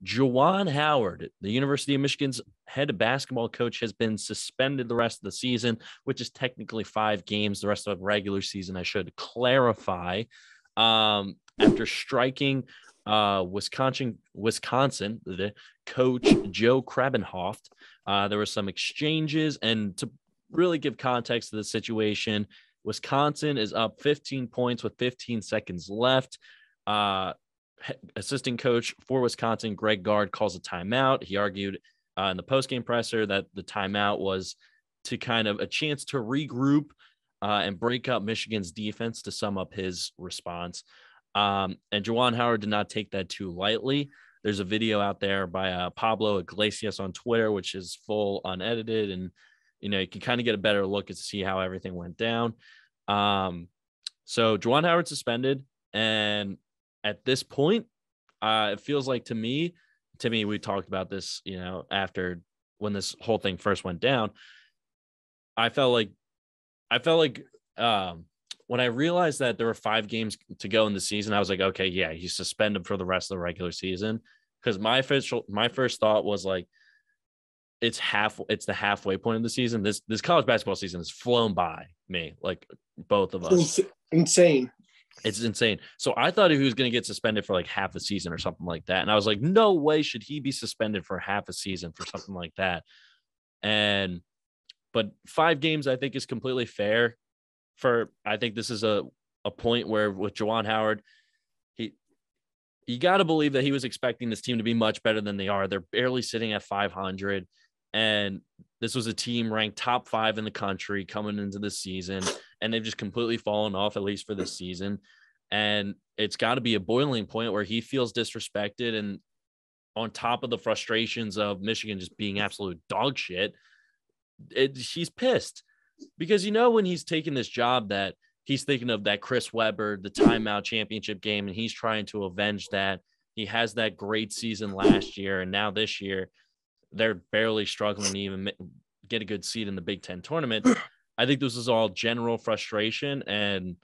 Juwan Howard, the University of Michigan's head basketball coach, has been suspended the rest of the season, which is technically 5 games, the rest of the regular season, I should clarify, after striking Wisconsin, the coach Joe Krabenhoft. There were some exchanges, and to really give context to the situation, Wisconsin is up 15 points with 15 seconds left. Assistant coach for Wisconsin, Greg Gard, calls a timeout. He argued in the postgame presser that the timeout was to kind of a chance to regroup and break up Michigan's defense, to sum up his response. And Juwan Howard did not take that too lightly. There's a video out there by Pablo Iglesias on Twitter, which is full unedited, and you can kind of get a better look to see how everything went down. So Juwan Howard suspended, and at this point, it feels like to me, Timmy, we talked about this, after when this whole thing first went down, I felt like when I realized that there were 5 games to go in the season, I was like, okay, yeah, he's suspended for the rest of the regular season. Because my first thought was like, it's the halfway point of the season. This college basketball season has flown by me, like both of us. Insane. It's insane. So I thought he was going to get suspended for like half a season or something like that. And I was like, no way should he be suspended for half a season for something like that. But 5 games, I think, is completely fair. I think this is a point where with Juwan Howard, you got to believe that he was expecting this team to be much better than they are. They're barely sitting at 500. And this was a team ranked top 5 in the country coming into this season, and they've just completely fallen off, at least for this season. And it's got to be a boiling point where he feels disrespected, and on top of the frustrations of Michigan just being absolute dog shit, he's pissed because when he's taking this job that he's thinking of that Chris Webber, the timeout championship game, and he's trying to avenge that. He has that great season last year, and now this year they're barely struggling to even get a good seed in the Big Ten tournament. I think this is all general frustration, and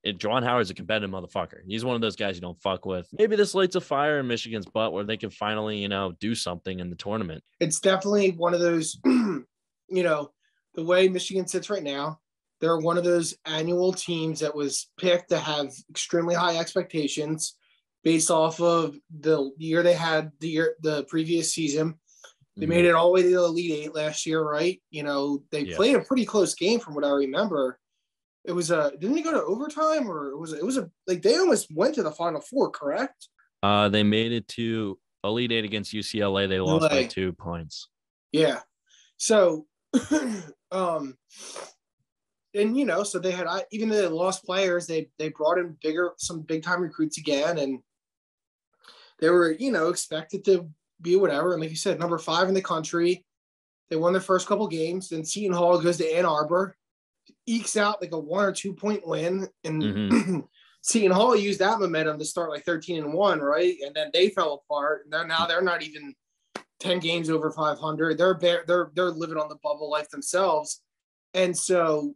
Juwan Howard's a competitive motherfucker. He's one of those guys you don't fuck with. Maybe this lights a fire in Michigan's butt where they can finally, do something in the tournament. It's definitely one of those, the way Michigan sits right now, they're one of those annual teams that was picked to have extremely high expectations based off of the year they had the previous season. They made it all the way to the Elite Eight last year, right? They played a pretty close game from what I remember. It was didn't they go to overtime, or they almost went to the Final Four, correct? They made it to Elite Eight against UCLA. They lost by 2 points. Yeah. So, and so they had, even though they lost players, they brought in some big time recruits again, and they were, expected to be whatever. And like you said, number 5 in the country. They won their first couple games. Then Seton Hall goes to Ann Arbor, ekes out like a 1 or 2 point win. And Seton Hall used that momentum to start like 13-1, right? And then they fell apart. And they're not even 10 games over 500. They're living on the bubble life themselves. And so,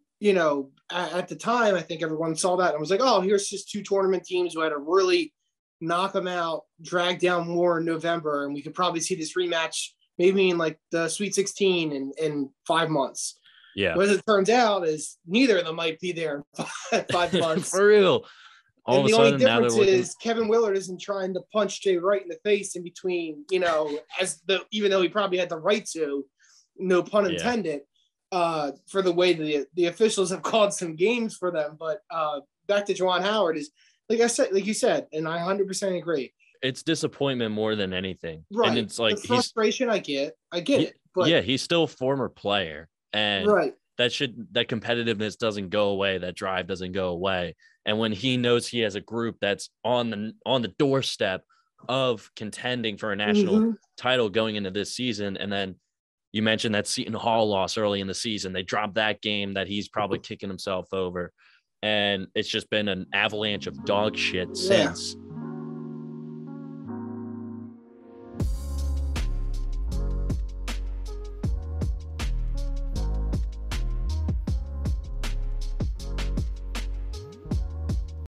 at the time, I think everyone saw that and was like, oh, here's just 2 tournament teams who had to really knock them out, drag down more in November, and we could probably see this rematch maybe in like the Sweet 16 in 5 months. Yeah. But as it turns out, is neither of them might be there in 5 months. For real. And the only difference is Kevin Willard isn't trying to punch Jay Wright in the face in between, even though he probably had the right to, no pun intended, for the way the officials have called some games for them. But back to Juwan Howard is, like you said, and I 100% agree. It's disappointment more than anything. Right. And it's like the frustration. I get it. But yeah, he's still a former player. And that competitiveness doesn't go away. That drive doesn't go away. And when he knows he has a group that's on the doorstep of contending for a national title going into this season, and then you mentioned that Seton Hall loss early in the season, they dropped that game that he's probably kicking himself over. And it's just been an avalanche of dog shit since.